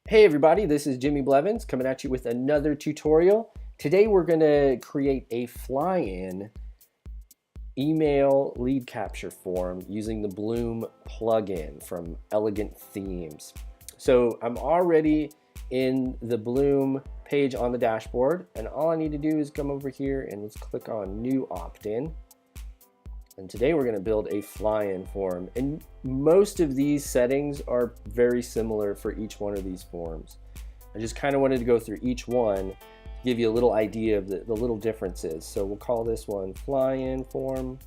Hey everybody, this is Jimmy Blevins coming at you with another tutorial. Today we're going to create a Flyin email lead capture form using the Bloom plugin from Elegant Themes. So I'm already in the Bloom page on the dashboard, and all I need to do is come over here and let's click on New Opt-in. And today we're going to build a Flyin form, and most of these settings are very similar for each one of these forms. I just kind of wanted to go through each one to give you a little idea of the little differences. So we'll call this one Flyin form,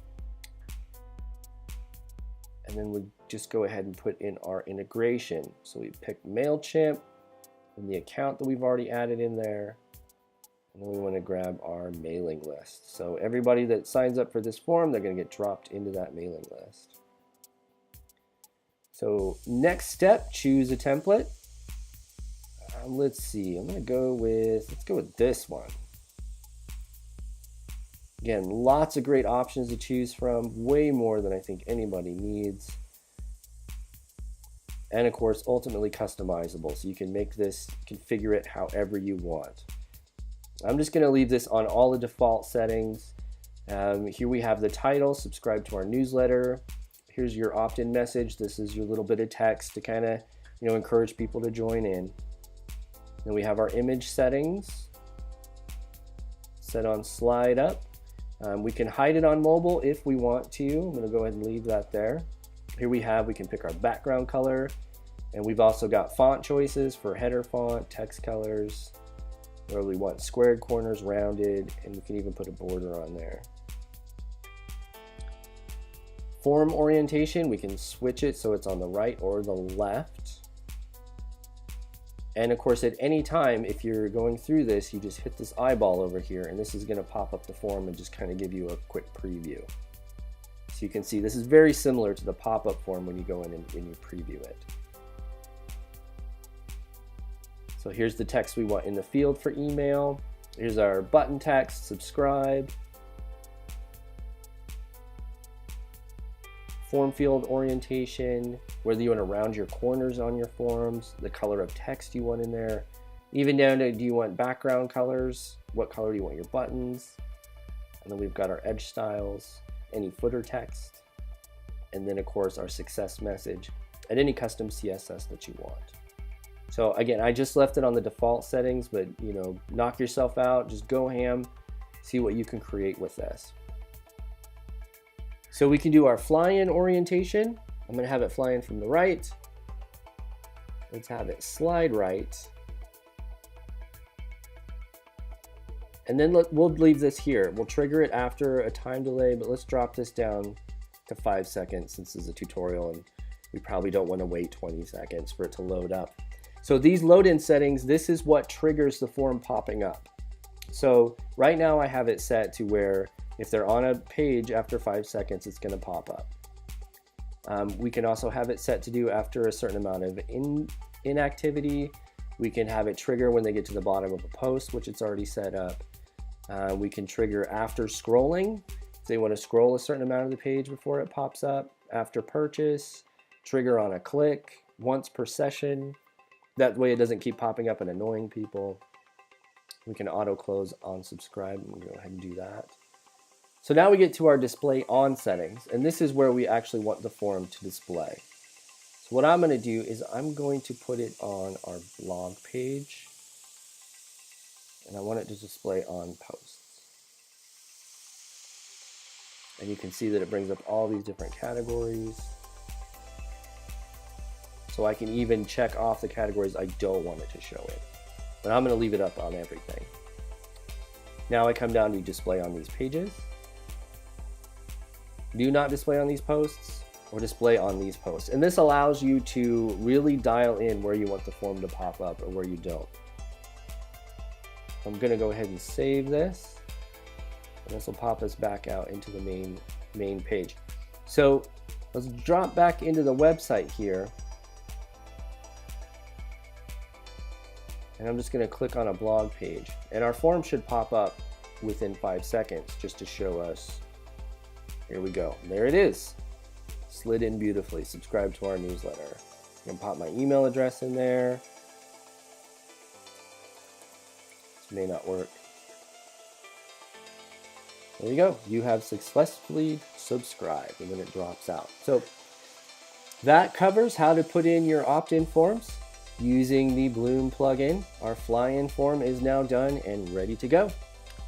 and then we just go ahead and put in our integration. So we pick MailChimp and the account that we've already added in there. And then we want to grab our mailing list. So everybody that signs up for this form, they're going to get dropped into that mailing list. So next step, choose a template. Let's see, let's go with this one. Again, lots of great options to choose from, way more than I think anybody needs. And of course, ultimately customizable. So you can make this, configure it however you want. I'm just going to leave this on all the default settings. Here we have the title, subscribe to our newsletter. Here's your opt-in message. This is your little bit of text to kind of, encourage people to join in. Then we have our image settings, set on slide up. We can hide it on mobile if we want to. I'm going to go ahead and leave that there. Here we can pick our background color, and we've also got font choices for header font, text colors, where we want squared corners, rounded, and we can even put a border on there. Form orientation, we can switch it so it's on the right or the left. And of course, at any time, if you're going through this, you just hit this eyeball over here, and this is going to pop up the form and just kind of give you a quick preview. So you can see this is very similar to the pop-up form when you go in and you preview it. So here's the text we want in the field for email. Here's our button text, subscribe. Form field orientation, whether you want to round your corners on your forms, the color of text you want in there, even down to do you want background colors, what color do you want your buttons, and then we've got our edge styles, any footer text, and then of course our success message, and any custom CSS that you want. So again, I just left it on the default settings, but knock yourself out, just go ham, see what you can create with this. So we can do our Flyin orientation. I'm gonna have it flying from the right. Let's have it slide right. And then we'll leave this here. We'll trigger it after a time delay, but let's drop this down to 5 seconds since this is a tutorial and we probably don't want to wait 20 seconds for it to load up. So these load-in settings, this is what triggers the form popping up. So right now I have it set to where if they're on a page after 5 seconds, it's going to pop up. We can also have it set to do after a certain amount of inactivity. We can have it trigger when they get to the bottom of a post, which it's already set up. We can trigger after scrolling. If they want to scroll a certain amount of the page before it pops up. After purchase, trigger on a click, once per session. That way it doesn't keep popping up and annoying people. We can auto close on subscribe, and we'll go ahead and do that. So now we get to our display on settings, and this is where we actually want the form to display. So what I'm going to do is I'm going to put it on our blog page, and I want it to display on posts. And you can see that it brings up all these different categories. So I can even check off the categories I don't want it to show in. But I'm going to leave it up on everything. Now I come down to display on these pages. Do not display on these posts or display on these posts. And this allows you to really dial in where you want the form to pop up or where you don't. I'm going to go ahead and save this. And this will pop us back out into the main page. So let's drop back into the website here. And I'm just going to click on a blog page, and our form should pop up within 5 seconds just to show us. Here we go. There it is. Slid in beautifully. Subscribe to our newsletter. I can pop my email address in there. may not work. There you go. You have successfully subscribed, and then it drops out. So that covers how to put in your opt-in forms using the Bloom plugin. Our Flyin form is now done and ready to go.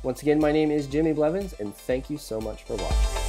Once again, my name is Jimmy Blevins, and thank you so much for watching.